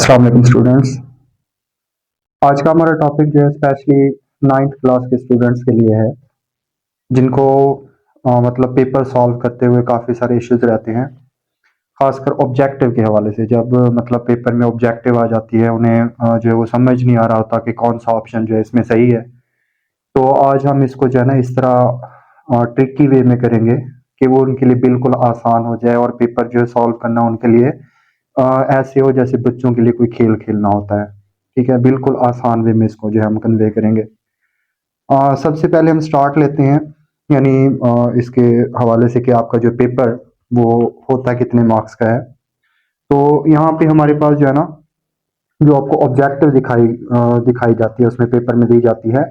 अस्सलाम वालेकुम स्टूडेंट्स। आज का हमारा टॉपिक जो है स्पेशली 9th क्लास के स्टूडेंट्स के लिए है, जिनको मतलब पेपर सॉल्व करते हुए काफ़ी सारे इश्यूज रहते हैं, खासकर ऑब्जेक्टिव के हवाले से। जब मतलब पेपर में ऑब्जेक्टिव आ जाती है, उन्हें जो है वो समझ नहीं आ रहा होता कि कौन सा ऑप्शन जो है इसमें सही है। तो आज हम इसको जो है ना इस तरह ट्रिकी वे में करेंगे कि वो उनके लिए बिल्कुल आसान हो जाए और पेपर जो है सॉल्व करना उनके लिए ऐसे हो जैसे बच्चों के लिए कोई खेल खेलना होता है। ठीक है, बिल्कुल आसान वे में इसको जो है हम कन्वे करेंगे। सबसे पहले हम स्टार्ट लेते हैं, यानी इसके हवाले से कि आपका जो पेपर वो होता है कितने मार्क्स का है। तो यहाँ पे हमारे पास जो है ना, जो आपको ऑब्जेक्टिव दिखाई जाती है, उसमें पेपर में दी जाती है,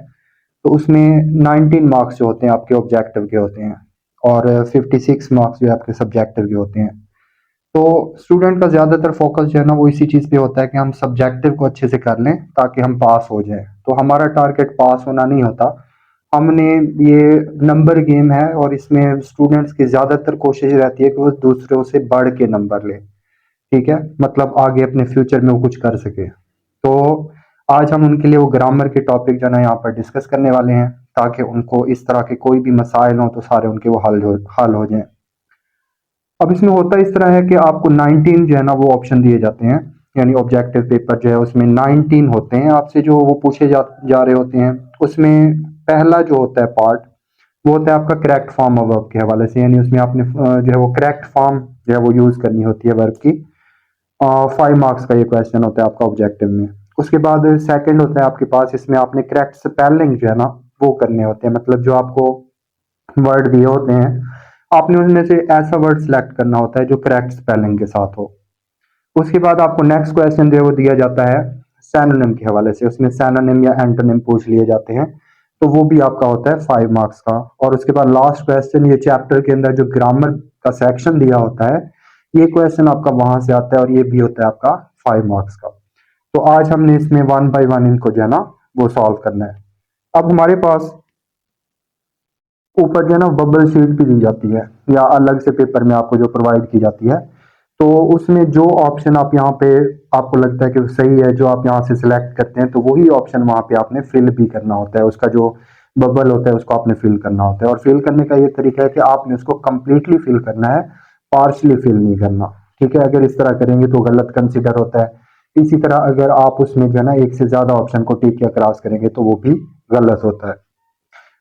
तो उसमें 19 मार्क्स जो होते हैं आपके ऑब्जेक्टिव के होते हैं और 56 मार्क्स जो है आपके सब्जेक्टिव के होते हैं। तो स्टूडेंट का ज़्यादातर फोकस जो है ना वो इसी चीज़ पे होता है कि हम सब्जेक्टिव को अच्छे से कर लें ताकि हम पास हो जाएं। तो हमारा टारगेट पास होना नहीं होता, हमने ये नंबर गेम है और इसमें स्टूडेंट्स की ज़्यादातर कोशिश रहती है कि वो दूसरों से बढ़ के नंबर ले। ठीक है, मतलब आगे अपने फ्यूचर में वो कुछ कर सके। तो आज हम उनके लिए वो ग्रामर के टॉपिक जो है ना यहाँ पर डिस्कस करने वाले हैं, ताकि उनको इस तरह के कोई भी मसाइल हों तो सारे उनके वो हल हो जाएं। अब इसमें होता इस तरह है कि आपको 19 जो है ना वो ऑप्शन दिए जाते हैं, यानी ऑब्जेक्टिव पेपर जो है उसमें 19 होते हैं आपसे जो वो पूछे जा रहे होते हैं। उसमें पहला जो होता है पार्ट वो होता है आपका करेक्ट फॉर्म ऑफ वर्ब के हवाले से, यानी उसमें आपने जो है वो करेक्ट फॉर्म जो है वो यूज करनी होती है वर्ब की। 5 मार्क्स का ये क्वेश्चन होता है आपका ऑब्जेक्टिव में। उसके बाद सेकंड होता है आपके पास, इसमें आपने करेक्ट स्पेलिंग जो है ना वो करने होते हैं, मतलब जो आपको वर्ड दिए होते हैं आपने उनमें से ऐसा वर्ड सिलेक्ट करना होता है जो करेक्ट स्पेलिंग के साथ हो। उसके बाद आपको नेक्स्ट क्वेश्चन जो है वो दिया जाता है सैनोनिम के हवाले से, उसमें सैनोनिम या एंटोनिम पूछ लिए जाते हैं, तो वो भी आपका होता है 5 मार्क्स का। और उसके बाद लास्ट क्वेश्चन, ये चैप्टर के अंदर जो ग्रामर का सेक्शन दिया होता है, ये क्वेश्चन आपका वहां से आता है और ये भी होता है आपका 5 मार्क्स का। तो आज हमने इसमें 1 बाय 1 इनको जो है ना वो सॉल्व करना है। अब हमारे पास ऊपर जो है ना बबल शीट भी दी जाती है, या अलग से पेपर में आपको जो प्रोवाइड की जाती है। तो उसमें जो ऑप्शन आप यहाँ पे आपको लगता है कि सही है, जो आप यहाँ से सिलेक्ट करते हैं, तो वही ऑप्शन वहाँ पे आपने फिल भी करना होता है। उसका जो बबल होता है उसको आपने फिल करना होता है, और फिल करने का ये तरीका है कि आपने उसको कंप्लीटली फिल करना है, पार्शली फिल नहीं करना। ठीक है, अगर इस तरह करेंगे तो गलत कंसिडर होता है। इसी तरह अगर आप उसमें जो है ना एक से ज्यादा ऑप्शन को टिक या क्रॉस करेंगे तो वो भी गलत होता है।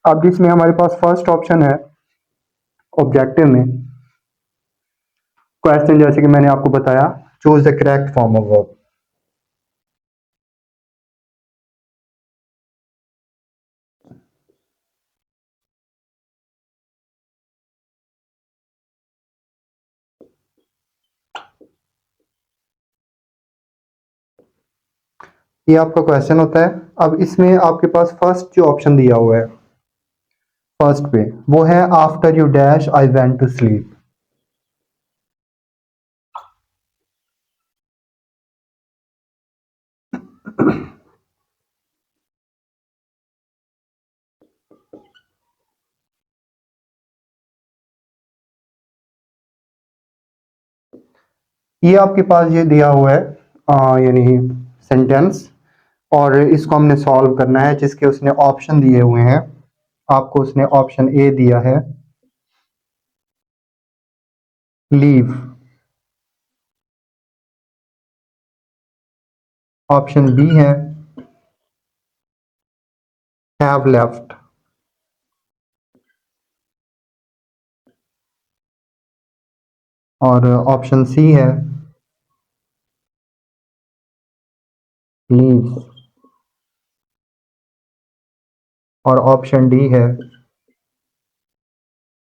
अब जिसमें हमारे पास फर्स्ट ऑप्शन है ऑब्जेक्टिव में क्वेश्चन, जैसे कि मैंने आपको बताया, choose the correct form of verb. ये आपका क्वेश्चन होता है। अब इसमें आपके पास फर्स्ट जो ऑप्शन दिया हुआ है फर्स्ट पे, वो है after you dash I went to sleep. ये आपके पास ये दिया हुआ है यानी सेंटेंस, और इसको हमने सॉल्व करना है, जिसके उसने ऑप्शन दिए हुए हैं। आपको उसने ऑप्शन ए दिया है लीव, ऑप्शन बी है हैव लेफ्ट, और ऑप्शन सी है लीव, और ऑप्शन डी है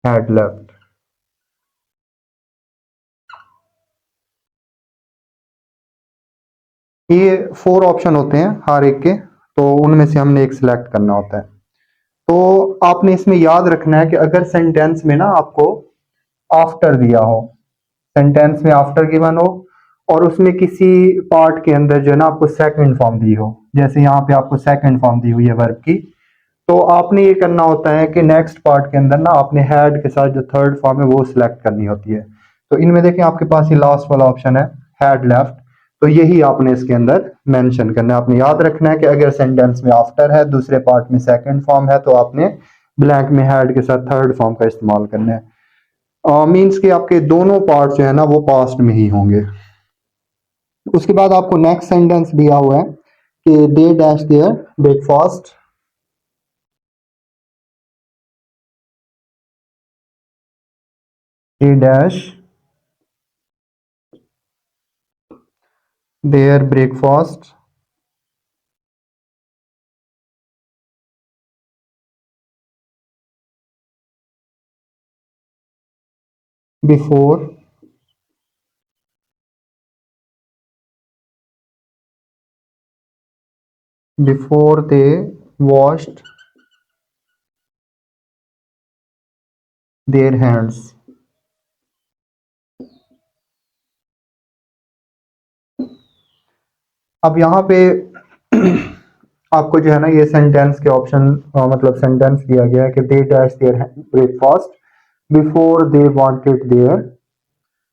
हैड लेफ्ट। ये 4 ऑप्शन होते हैं हर एक के, तो उनमें से हमने एक सिलेक्ट करना होता है। तो आपने इसमें याद रखना है कि अगर सेंटेंस में ना आपको आफ्टर दिया हो, सेंटेंस में आफ्टर गिवन हो, और उसमें किसी पार्ट के अंदर जो है ना आपको सेकंड फॉर्म दी हो, जैसे यहाँ पे आपको सेकंड फॉर्म दी हुई है वर्ब की, तो आपने ये करना होता है कि नेक्स्ट पार्ट के अंदर ना आपने हैड के साथ जो थर्ड फॉर्म है वो सिलेक्ट करनी होती है। तो इनमें देखें आपके पास ये लास्ट वाला ऑप्शन है हैड लेफ्ट, तो यही आपने इसके अंदर मेंशन करना है। आपने याद रखना है कि अगर सेंटेंस में आफ्टर है, दूसरे पार्ट में सेकंड फॉर्म है, तो आपने ब्लैंक में हैड के साथ थर्ड फॉर्म का इस्तेमाल करना है। मीन्स कि आपके दोनों पार्ट जो है ना वो पास्ट में ही होंगे। उसके बाद आपको नेक्स्ट सेंटेंस दिया हुआ है कि they dash their breakfast, they dash their breakfast before they washed their hands. अब यहाँ पे आपको जो है ना ये सेंटेंस के ऑप्शन, मतलब सेंटेंस दिया गया है कि they dash their breakfast before they wanted their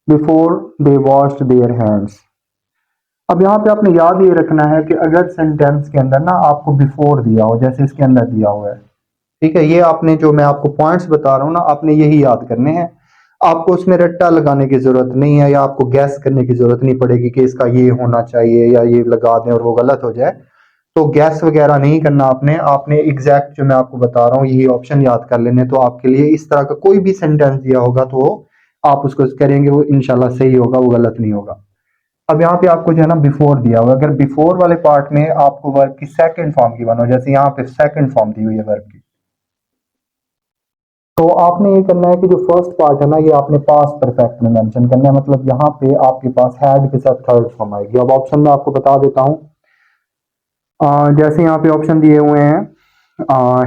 before they washed their hands. अब यहाँ पे आपने याद ये रखना है कि अगर सेंटेंस के अंदर ना आपको बिफोर दिया हो, जैसे इसके अंदर दिया हुआ है, ठीक है, ये आपने जो मैं आपको पॉइंट्स बता रहा हूँ ना, आपने यही याद करने हैं। आपको उसमें रट्टा लगाने की जरूरत नहीं है, या आपको गैस करने की जरूरत नहीं पड़ेगी कि इसका ये होना चाहिए या ये लगा दें और वो गलत हो जाए। तो गैस वगैरह नहीं करना आपने आपने एग्जैक्ट जो मैं आपको बता रहा हूँ यही ऑप्शन याद कर लेने। तो आपके लिए इस तरह का कोई भी सेंटेंस दिया होगा तो आप उसको करेंगे, वो इंशाल्लाह सही होगा, वो गलत नहीं होगा। अब यहाँ पे आपको जो है ना बिफोर दिया हुआ है, अगर बिफोर वाले पार्ट में आपको वर्ब की सेकंड फॉर्म की बनो, जैसे यहाँ पे सेकंड फॉर्म दी हुई है वर्ब की, तो आपने ये करना है कि जो फर्स्ट पार्ट है ना ये आपने पास्ट परफेक्ट में मेंशन करना है। मतलब यहाँ पे आपके पास हैड के साथ थर्ड फॉर्म आएगी। अब ऑप्शन में आपको बता देता हूँ। जैसे यहाँ पे ऑप्शन दिए हुए हैं,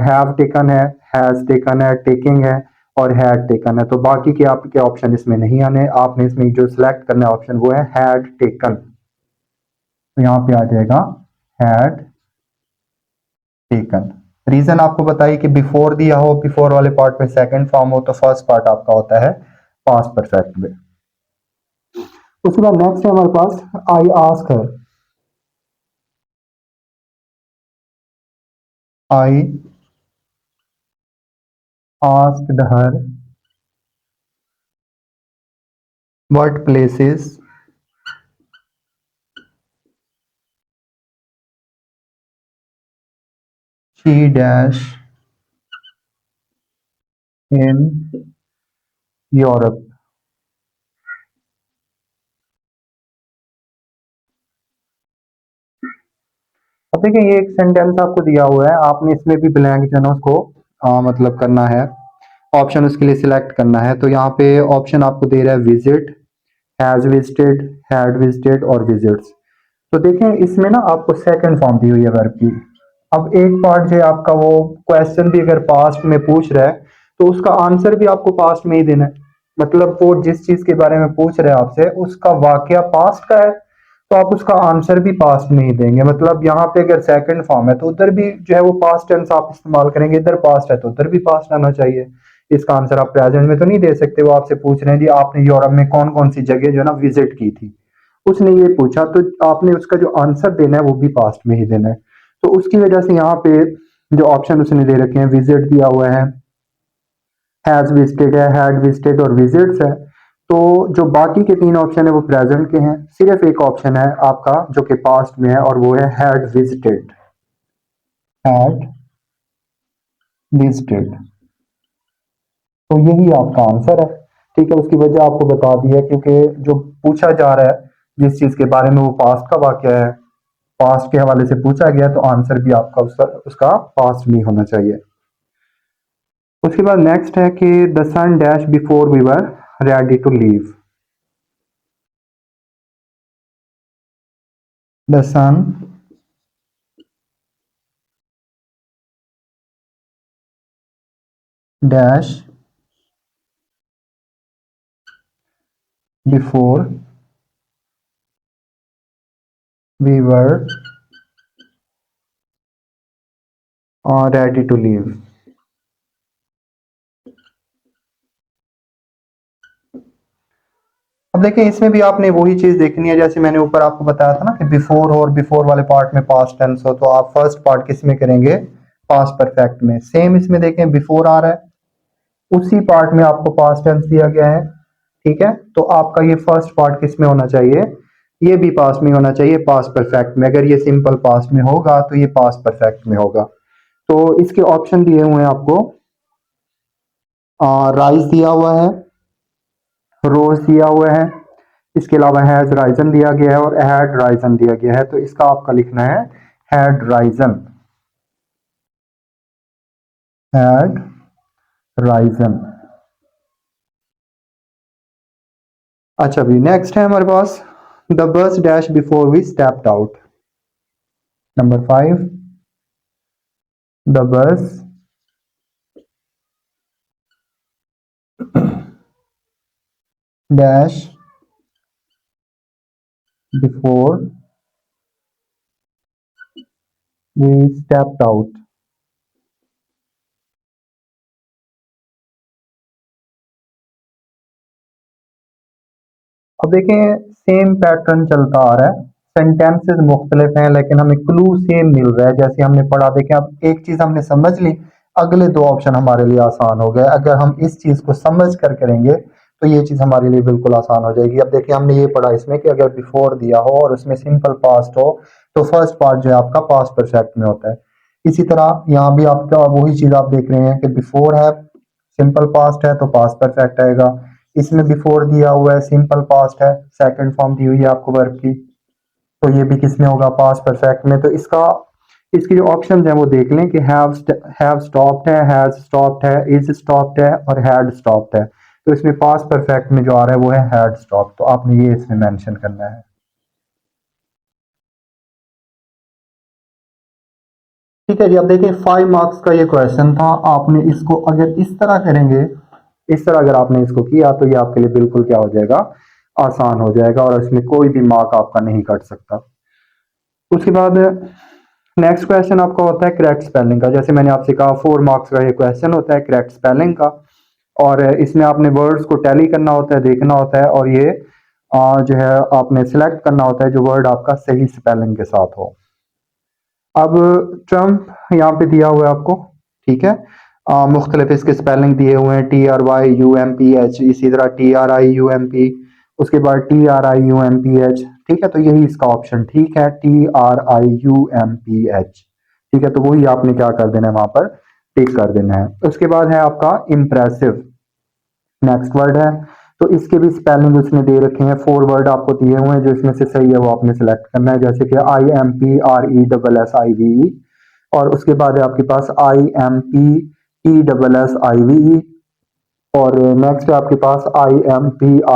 हैव टेकन है, हैज टेकन है, टेकिंग है और हैड टेकन है। तो बाकी के आपके ऑप्शन इसमें नहीं आने, आपने इसमें जो सिलेक्ट करना है ऑप्शन वो है हैड टेकन। तो यहाँ पे आ जाएगा हैड टेकन। रीजन आपको बताइए कि बिफोर दिया हो, बिफोर वाले पार्ट में सेकंड फॉर्म हो, तो फर्स्ट पार्ट आपका होता है पास्ट परफेक्ट में। उसके बाद नेक्स्ट है हमारे पास I ask her, I asked her what places she dash in Europe. अब देखिए ये एक सेंटेंस आपको दिया हुआ है, आपने इसमें भी ब्लैंक जो है ना उसको मतलब करना है, ऑप्शन उसके लिए सिलेक्ट करना है। तो यहाँ पे ऑप्शन आपको दे रहा है visit, has visited, had visited और विजिट्स। तो देखें इसमें ना आपको सेकंड फॉर्म दी हुई है वर्ब की। अब एक पार्ट जो है आपका, वो क्वेश्चन भी अगर पास्ट में पूछ रहा है तो उसका आंसर भी आपको पास्ट में ही देना है। मतलब वो जिस चीज के बारे में पूछ रहे हैं आपसे उसका वाकया पास्ट का है, तो आप उसका आंसर भी पास्ट में ही देंगे। मतलब यहाँ पे अगर सेकंड फॉर्म है तो उधर भी जो है वो पास्ट टेंस आप इस्तेमाल करेंगे, इधर पास्ट है तो उधर भी पास्ट आना चाहिए। इसका आंसर आप प्रेजेंट में तो नहीं दे सकते। वो आपसे पूछ रहे हैं जी आपने यूरोप में कौन कौन सी जगह जो है ना विजिट की थी, उसने ये पूछा, तो आपने उसका जो आंसर देना है वो भी पास्ट में ही देना है। तो उसकी वजह से यहाँ पे जो ऑप्शन उसने दे रखे हैं, विजिट दिया हुआ है, हैज विजिटेड है, हैड विजिटेड और विजिट्स है। तो जो बाकी के तीन ऑप्शन है वो प्रेजेंट के हैं, सिर्फ एक ऑप्शन है आपका जो कि पास्ट में है और वो है हैड विजिटेड, हैड विजिटेड। तो यही आपका आंसर है। ठीक है, उसकी वजह आपको बता दी है क्योंकि जो पूछा जा रहा है जिस चीज के बारे में वो पास्ट का वाकया है, पास्ट के हवाले से पूछा गया, तो आंसर भी आपका उसका पास्ट नहीं होना चाहिए। उसके बाद नेक्स्ट है कि the sun dash before we were ready to leave. The sun dash before we were ready to leave. अब देखिए इसमें भी आपने वही चीज देखनी है, जैसे मैंने ऊपर आपको बताया था ना कि बिफोर और बिफोर वाले पार्ट में पास्ट टेंस हो, तो आप फर्स्ट पार्ट किस में करेंगे, पास्ट परफेक्ट में। सेम इसमें देखें बिफोर आ रहा है, उसी पार्ट में आपको पास्ट टेंस दिया गया है, ठीक है। तो आपका ये फर्स्ट पार्ट किस में होना चाहिए, ये भी पास्ट में होना चाहिए, पास्ट परफेक्ट में। अगर ये सिंपल पास्ट में होगा तो ये पास्ट परफेक्ट में होगा। तो इसके ऑप्शन दिए हुए हैं आपको, राइज दिया हुआ है, रोज दिया हुआ है, इसके अलावा हैज राइजन दिया गया है और हैड राइजन दिया गया है। तो इसका आपका लिखना है हैड राइजन, हैड राइजन। अच्छा भी नेक्स्ट है हमारे पास, the bus dash before we stepped out. Number 5, the bus dash before we stepped out. अब देखें सेम पैटर्न चलता आ रहा है, सेंटेंसेस मुख्तलिफ हैं लेकिन हमें क्लू सेम मिल रहा है। जैसे हमने पढ़ा, देखें अब एक चीज हमने समझ ली, अगले दो ऑप्शन हमारे लिए आसान हो गए। अगर हम इस चीज को समझ कर करेंगे तो ये चीज हमारे लिए बिल्कुल आसान हो जाएगी। अब देखिए हमने ये पढ़ा इसमें कि अगर बिफोर दिया हो और उसमें सिंपल पास्ट हो तो फर्स्ट पार्ट जो है आपका पास्ट परफेक्ट में होता है। इसी तरह यहाँ भी आपका वही चीज आप देख रहे हैं कि बिफोर है, सिंपल पास्ट है तो पास्ट परफेक्ट आएगा। इसमें बिफोर दिया हुआ है, सिंपल पास्ट है, सेकंड फॉर्म दी हुई है आपको वर्ब की, तो ये भी किस में होगा, पास्ट परफेक्ट में। तो इसका इसकी जो ऑप्शन है वो देख लें कि हैव स्टॉप्ड है, हैज स्टॉप्ड है, इज स्टॉप्ड है और हैड स्टॉप्ड है। तो इसमें पास्ट परफेक्ट में जो आ रहा है वो है हैड स्टॉप्ड, तो आपने ये इसमें मेंशन करना है। ठीक है जी। अब देखिए 5 मार्क्स का ये क्वेश्चन था, आपने इसको अगर इस तरह करेंगे, इस तरह अगर आपने इसको किया तो ये आपके लिए बिल्कुल क्या हो जाएगा, आसान हो जाएगा और इसमें कोई भी मार्क आपका नहीं कट सकता। उसके बाद नेक्स्ट क्वेश्चन आपका होता है करेक्ट स्पेलिंग का। जैसे मैंने आपसे कहा 4 मार्क्स का ये क्वेश्चन होता है करेक्ट स्पेलिंग का, और इसमें आपने वर्ड्स को टैली करना होता है, देखना होता है, और ये जो है आपने सिलेक्ट करना होता है जो वर्ड आपका सही स्पेलिंग के साथ हो। अब ट्रम्प यहाँ पे दिया हुआ है आपको, ठीक है। मुख्तलिफ इसके स्पेलिंग दिए हुए हैं, TRYUMPH, इसी तरह TRIUMP, उसके बाद TRIUMPH, ठीक है। तो यही इसका ऑप्शन ठीक है, TRIUMPH, ठीक है। तो वही आपने क्या कर देना है, वहां पर टिक कर देना है। उसके बाद है आपका इम्प्रेसिव, नेक्स्ट वर्ड है। तो इसके भी स्पेलिंग उसने दे रखे हैं, 4 वर्ड आपको दिए हुए हैं, जो इसमें से सही है वो आपने सेलेक्ट करना है। जैसे कि IMPRESSIVE, और उसके बाद है आपके पास IMPESSIVE, और नेक्स्ट है आपके पास IMPRESSIVE।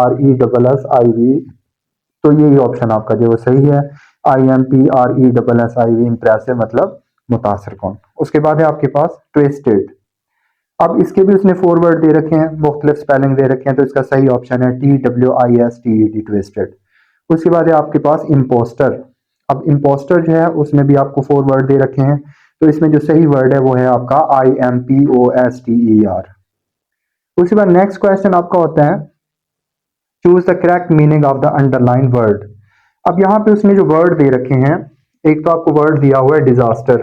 तो यही ऑप्शन आपका जो सही है, IMPRESSIVE, इम्प्रेसिव मतलब मुतासर कौन। उसके बाद है आपके पास ट्विस्टेड। अब इसके भी उसने 4 वर्ड दे रखे हैं, मुख्तलिफ स्पेलिंग दे रखे हैं, तो इसका सही ऑप्शन है TWISTED, ट्विस्टेड। उसके बाद है आपके पास इम्पोस्टर। अब इम्पोस्टर जो है उसमें भी आपको 4 वर्ड दे रखे हैं, तो इसमें जो सही वर्ड है वो है आपका IMPOSTER। उसके बाद नेक्स्ट क्वेश्चन आपका होता है choose the correct meaning of the underline word. अब यहाँ पे उसने जो वर्ड दे रखे हैं, एक तो आपको वर्ड दिया हुआ है डिजास्टर,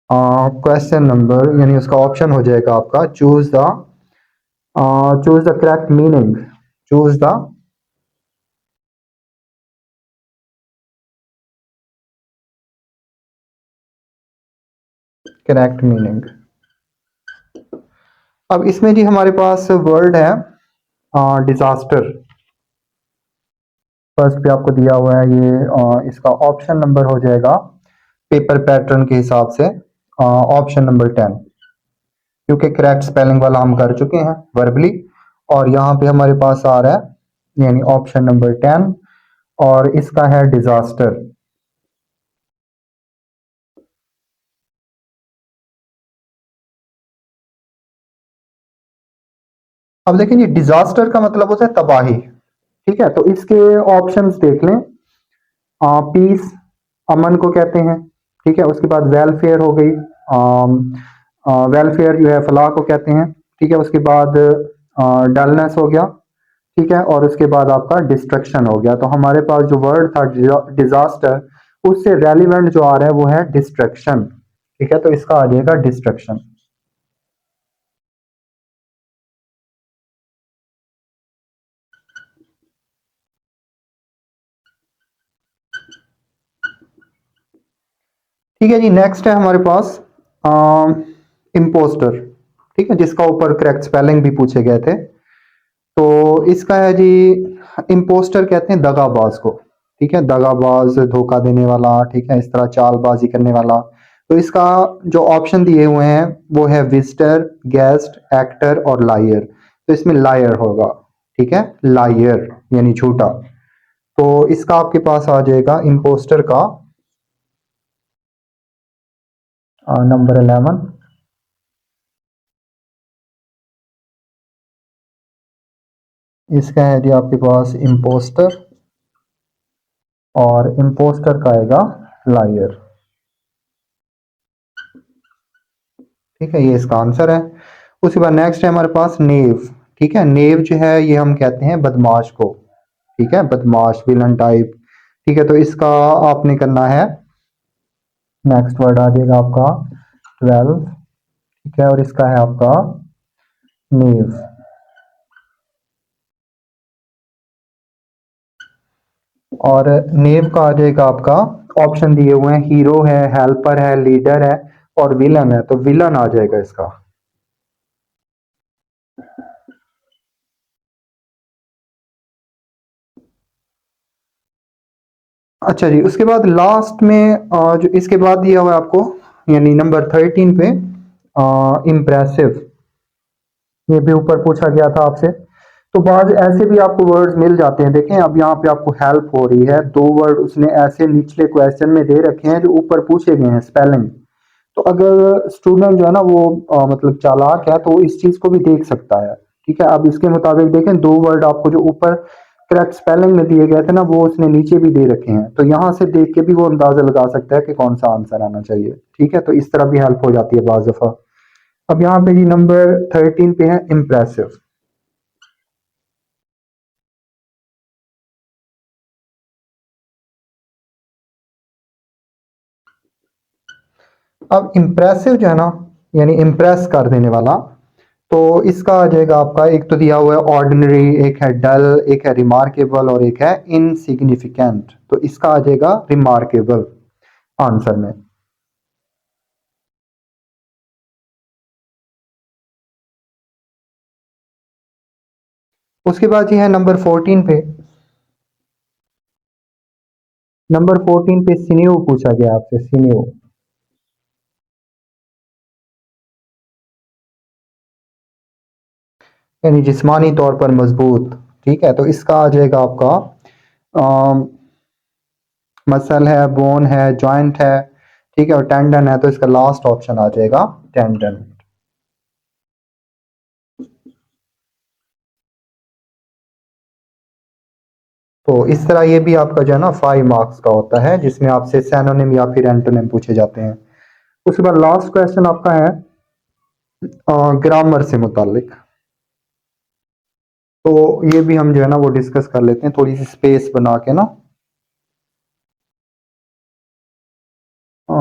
क्वेश्चन नंबर यानी उसका ऑप्शन हो जाएगा आपका choose the correct meaning, choose the correct meaning. अब इसमें जी हमारे पास वर्ड है डिजास्टर, फर्स्ट पे आपको दिया हुआ है ये, इसका ऑप्शन नंबर हो जाएगा पेपर पैटर्न के हिसाब से ऑप्शन नंबर 10, क्योंकि करेक्ट स्पेलिंग वाला हम कर चुके हैं वर्बली, और यहाँ पे हमारे पास आ रहा है यानी ऑप्शन नंबर 10, और इसका है डिजास्टर। अब देखें ये डिजास्टर का मतलब होता है तबाही, ठीक है। तो इसके ऑप्शंस देख लें, पीस अमन को कहते हैं, ठीक है। उसके बाद वेलफेयर हो गई, वेलफेयर जो है फलाह को कहते हैं, ठीक है। उसके बाद डलनेस हो गया, ठीक है, और उसके बाद आपका डिस्ट्रक्शन हो गया। तो हमारे पास जो वर्ड था डिजास्टर, उससे रेलिवेंट जो आ रहा है वो है डिस्ट्रक्शन। ठीक है, तो इसका आ जाएगा डिस्ट्रक्शन। ठीक है जी, नेक्स्ट है हमारे पास इम्पोस्टर। ठीक है, जिसका ऊपर करेक्ट स्पेलिंग भी पूछे गए थे। तो इसका है जी, इम्पोस्टर कहते हैं दगाबाज को। ठीक है, दगाबाज, धोखा देने वाला, ठीक है, इस तरह चालबाजी करने वाला। तो इसका जो ऑप्शन दिए हुए हैं वो है विजिटर, गेस्ट, एक्टर और लायर। तो इसमें लायर होगा। ठीक है, लायर यानी झूठा। तो इसका आपके पास आ जाएगा इम्पोस्टर का नंबर 11। इसका है जी आपके पास इम्पोस्टर, और इम्पोस्टर का आएगा लायर। ठीक है, ये इसका आंसर है। उसके बाद नेक्स्ट है हमारे पास नेव। ठीक है, नेव जो है ये हम कहते हैं बदमाश को। ठीक है, बदमाश, विलन टाइप। ठीक है, तो इसका आपने करना है, नेक्स्ट वर्ड आ जाएगा आपका 12। ठीक है, और इसका है आपका नेव। और नेव का आ जाएगा आपका, ऑप्शन दिए हुए हैं, हीरो है, हेल्पर है, लीडर है और विलन है। तो विलन आ जाएगा इसका। अच्छा जी, उसके बाद लास्ट में जो इसके बाद दिया हुआ है आपको, यानी नंबर 13 पे इम्प्रेसिव, ये भी ऊपर पूछा गया था आपसे। तो बाद ऐसे भी आपको वर्ड्स मिल जाते हैं। देखें, अब यहाँ पे आपको हेल्प हो रही है, दो वर्ड उसने ऐसे निचले क्वेश्चन में दे रखे हैं जो ऊपर पूछे गए हैं स्पेलिंग। तो अगर स्टूडेंट जो है ना वो मतलब चालाक है तो वो इस चीज को भी देख सकता है। ठीक है, अब इसके मुताबिक देखें, दो वर्ड आपको जो ऊपर करेक्ट स्पेलिंग में दिए गए थे ना वो उसने नीचे भी दे रखे हैं। तो यहाँ से देख के भी वो अंदाजा लगा सकता है कि कौन सा आंसर आना चाहिए। ठीक है, तो इस तरह भी हेल्प हो जाती है बाज दफा। अब यहाँ पे जी नंबर 13 पे है इम्प्रेसिव। अब इम्प्रेसिव जो है ना, यानी इम्प्रेस कर देने वाला। तो इसका आ जाएगा आपका, एक तो दिया हुआ है ऑर्डिनरी, एक है डल, एक है रिमार्केबल और एक है इनसिग्निफिकेंट। तो इसका आ जाएगा रिमार्केबल आंसर में। उसके बाद ये है नंबर 14 पे। नंबर 14 पे सिनेव पूछा गया आपसे, सिनेव। यानी जिस्मानी तौर पर मजबूत। ठीक है, तो इसका आ जाएगा आपका मसल है, बोन है, जॉइंट है। ठीक है, और टेंडन है। तो इसका लास्ट ऑप्शन आ जाएगा टेंडन। तो इस तरह ये भी आपका जो है ना 5 मार्क्स का होता है, जिसमें आपसे सैनोनिम या फिर एंटोनिम पूछे जाते हैं। उसके बाद लास्ट क्वेश्चन आपका है ग्रामर से मुतालिक। तो ये भी हम जो है ना वो डिस्कस कर लेते हैं थोड़ी सी स्पेस बना के ना। अ,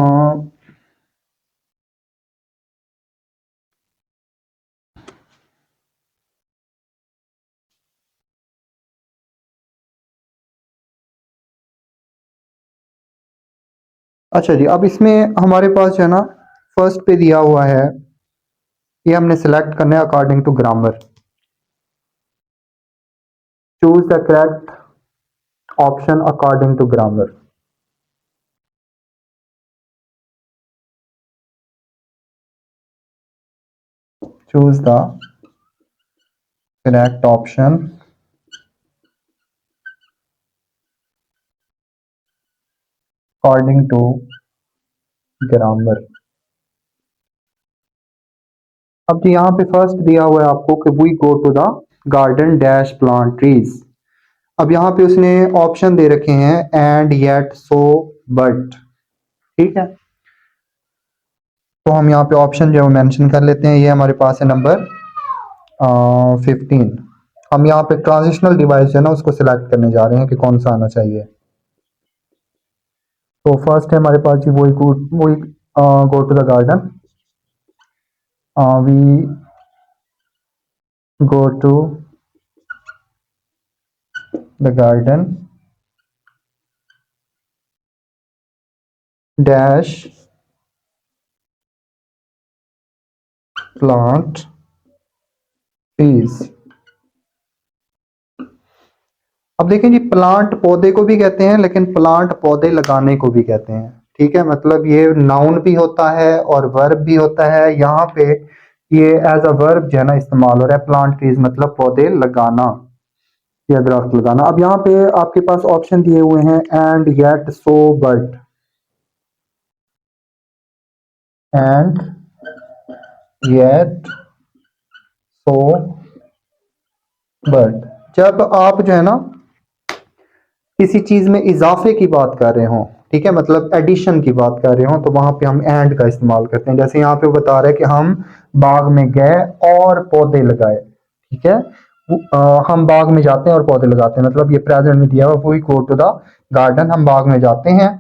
अच्छा जी, अब इसमें हमारे पास जो है ना फर्स्ट पे दिया हुआ है, ये हमने सेलेक्ट करना है according to grammar. Choose the correct option according to grammar. Choose the correct option according to grammar. अब जो यहाँ पे फर्स्ट दिया हुआ है आपको कि we go to the garden dash plant trees. अब यहाँ पे उसने ऑप्शन दे रखे हैं एंड येट सो बट। ठीक है, तो हम यहाँ पे ऑप्शन जो है मेंशन कर लेते हैं। ये हमारे पास है नंबर 15। हम यहाँ पे ट्रांजिशनल डिवाइस है ना उसको सिलेक्ट करने जा रहे हैं कि कौन सा आना चाहिए। तो फर्स्ट है हमारे पास जी वही go to the garden, we go to the garden dash plant trees। अब देखें जी, प्लांट पौधे को भी कहते हैं लेकिन प्लांट पौधे लगाने को भी कहते हैं। ठीक है, मतलब ये नाउन भी होता है और वर्ब भी होता है। यहाँ पे ये एज अ वर्ब जो है ना इस्तेमाल हो रहा है, प्लांट ट्रीज मतलब पौधे लगाना या दरख्त लगाना। अब यहाँ पे आपके पास ऑप्शन दिए हुए हैं and yet so but, and yet so but. जब आप जो है ना किसी चीज में इजाफे की बात कर रहे हो, ठीक है, मतलब एडिशन की बात कर रहे हो, तो वहां पे हम एंड का इस्तेमाल करते हैं। जैसे यहाँ पे बता रहे हैं कि हम बाग में गए और पौधे लगाए। ठीक है, हम बाग में जाते हैं और पौधे लगाते हैं, मतलब ये प्रेजेंट में दिया हुआ, वही गो टू द गार्डन, हम बाग में जाते हैं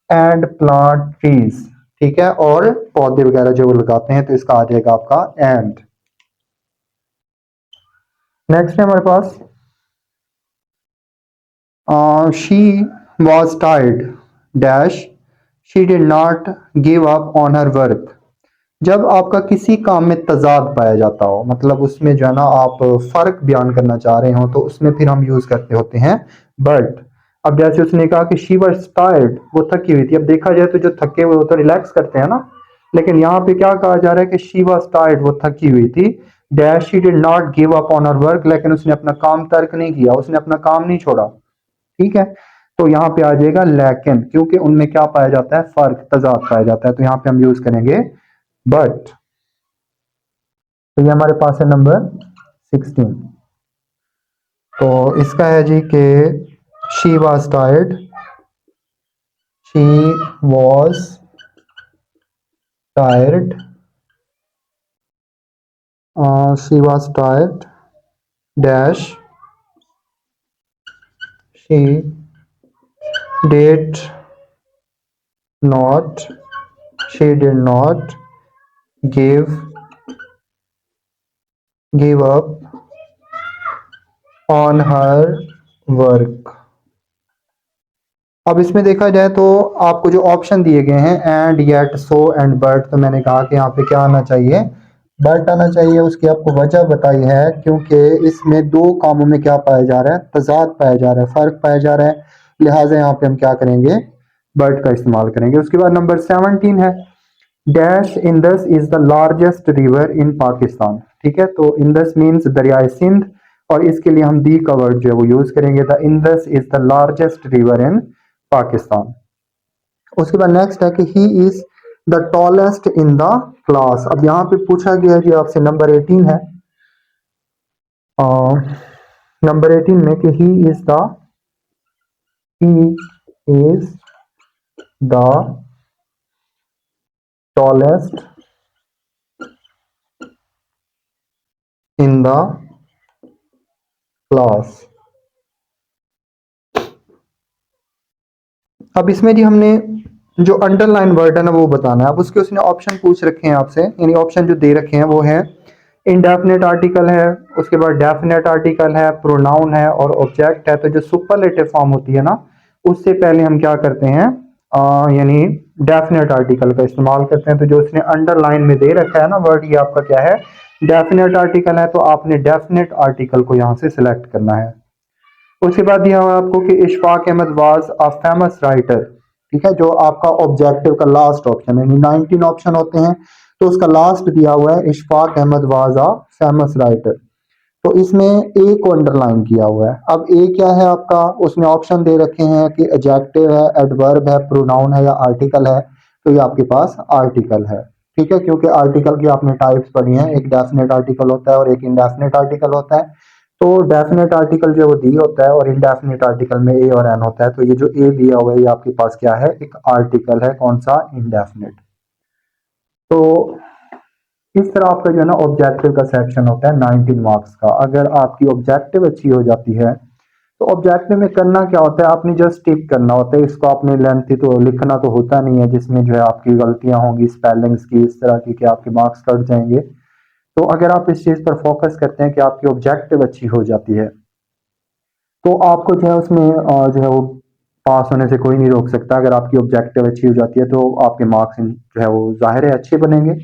एंड प्लांट ट्रीज। ठीक है, और पौधे वगैरह जो वो लगाते हैं, तो इसका आ जाएगा आपका एंड। नेक्स्ट है हमारे पास she was tired dash she did not give up on her work। जब आपका किसी काम में तजाद पाया जाता हो, मतलब उसमें जो है ना आप फर्क बयान करना चाह रहे हो, तो उसमें फिर हम यूज करते होते हैं बट। अब जैसे उसने कहा कि शी वाज टायर्ड, वो थकी हुई थी। अब देखा जाए तो जो थके हुए वो तो रिलैक्स करते हैं ना, लेकिन यहाँ पे क्या कहा जा रहा है कि शी वाज टायर्ड, वो थकी हुई थी। Dash she did not give up on her work, लेकिन उसने अपना काम तर्क नहीं किया, उसने अपना काम नहीं छोड़ा। ठीक है, तो यहाँ पे आ जाएगा लेकिन, क्योंकि उनमें क्या पाया जाता है, फर्क, तजाद पाया जाता है, तो यहाँ पे हम यूज करेंगे बट। तो ये हमारे पास है नंबर 16। तो इसका है जी कि she was tired, she was tired, she was tired dash she did not, she did not give up on her work. अब इसमें देखा जाए तो आपको जो ऑप्शन दिए गए हैं and yet so and but, तो मैंने कहा कि यहाँ पे क्या आना चाहिए, बट आना चाहिए। उसकी आपको वजह बताई है, क्योंकि इसमें दो कामों में क्या पाया जा रहा है, तजाद पाया जा रहा है, फर्क पाया जा रहा है, लिहाजा यहाँ पे हम क्या करेंगे, बट का इस्तेमाल करेंगे। उसके बाद नंबर 17 है dash Indus is the largest river in Pakistan. ठीक है, तो इंदस मीन्स दरियाए सिंध, और इसके लिए हम दी का वर्ड जो है वो यूज करेंगे, the Indus is the largest river in Pakistan. उसके बाद नेक्स्ट है कि he is the tallest in the class. अब यहाँ पे पूछा गया जी आपसे, नंबर 18 है, नंबर 18 में कि he is the tallest in the class. अब इसमें जी हमने जो अंडरलाइन वर्ड है ना वो बताना है। अब उसके उसने ऑप्शन पूछ रखे हैं आपसे, यानी ऑप्शन जो दे रखे हैं वो है इंडेफिनेट आर्टिकल है, उसके बाद डेफिनेट आर्टिकल है, प्रोनाउन है और ऑब्जेक्ट है। तो जो सुपरलेटिव फॉर्म होती है ना, उससे पहले हम क्या करते हैं, यानी डेफिनेट आर्टिकल का इस्तेमाल करते हैं। तो जो उसने अंडरलाइन में दे रखा है ना वर्ड, ये आपका क्या है, डेफिनेट आर्टिकल है, तो आपने डेफिनेट आर्टिकल को यहाँ से सिलेक्ट करना है। उसके बाद दिया हुआ आपको कि Ishfaq Ahmed was a famous writer. ठीक है, जो आपका ऑब्जेक्टिव का लास्ट ऑप्शन है, 19 ऑप्शन होते हैं, तो उसका लास्ट दिया हुआ है Ishfaq Ahmed was a famous writer. तो इसमें ए को अंडरलाइन किया हुआ है। अब ए क्या है आपका, उसमें ऑप्शन दे रखे हैं कि एडजेक्टिव है, एडवर्ब है, प्रोनाउन है या आर्टिकल है। तो ये आपके पास आर्टिकल है। ठीक है, क्योंकि आर्टिकल की आपने टाइप्स पढ़ी हैं, एक डेफिनेट आर्टिकल होता है और एक इनडेफिनेट आर्टिकल होता है। तो डेफिनेट आर्टिकल जो वो दी होता है और इनडेफिनेट आर्टिकल में ए और एन होता है। तो ये जो ए दिया हुआ है ये आपके पास क्या है, एक आर्टिकल है, कौन सा, इनडेफिनेट। तो इस तरह आपका जो है ना ऑब्जेक्टिव का सेक्शन होता है 19 मार्क्स का। अगर आपकी ऑब्जेक्टिव अच्छी हो जाती है तो ऑब्जेक्टिव में करना क्या होता है, आपने जस्ट टिक करना होता है। इसको आपने लेंथी तो लिखना तो होता नहीं है जिसमें जो है आपकी गलतियां होंगी स्पेलिंग्स की इस तरह की कि आपके मार्क्स कट जाएंगे। तो अगर आप इस चीज़ पर फोकस करते हैं कि आपकी ऑब्जेक्टिव अच्छी हो जाती है तो आपको जो है उसमें जो है वो पास होने से कोई नहीं रोक सकता। अगर आपकी ऑब्जेक्टिव अच्छी हो जाती है तो आपके मार्क्स जो है वो ज़ाहिर है अच्छे बनेंगे।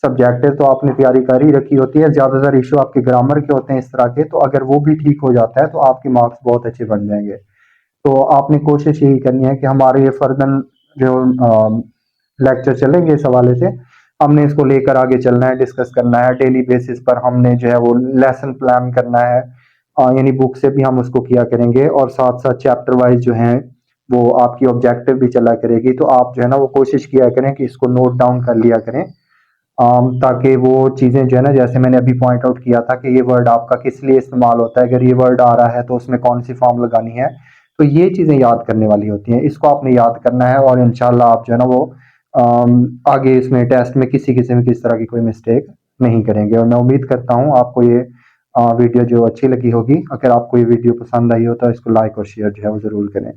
सब्जेक्टिव तो आपने तैयारी कर ही रखी होती है, ज़्यादातर इशू आपके ग्रामर के होते हैं इस तरह के, तो अगर वो भी ठीक हो जाता है तो आपके मार्क्स बहुत अच्छे बन जाएंगे। तो आपने कोशिश यही करनी है कि हमारे ये फर्दर जो लेक्चर चलेंगे इस हवाले से, हमने इसको लेकर आगे चलना है, डिस्कस करना है डेली बेसिस पर। हमने जो है वो लेसन प्लान करना है, यानी बुक से भी हम उसको किया करेंगे और साथ साथ चैप्टर वाइज जो है वो आपकी ऑब्जेक्टिव भी चला करेगी। तो आप जो है ना वो कोशिश किया करें कि इसको नोट डाउन कर लिया करें, ताकि वो चीज़ें जो है ना, जैसे मैंने अभी पॉइंट आउट किया था कि ये वर्ड आपका किस लिए इस्तेमाल होता है, अगर ये वर्ड आ रहा है तो उसमें कौन सी फॉर्म लगानी है, तो ये चीज़ें याद करने वाली होती हैं। इसको आपने याद करना है और इंशाल्लाह आप जो है ना वो आगे इसमें टेस्ट में किसी किस्म की इस तरह की कोई मिस्टेक नहीं करेंगे। और मैं उम्मीद करता हूँ आपको ये वीडियो जो अच्छी लगी होगी। अगर आपको ये वीडियो पसंद आई हो तो इसको लाइक और शेयर जो है वो ज़रूर करें।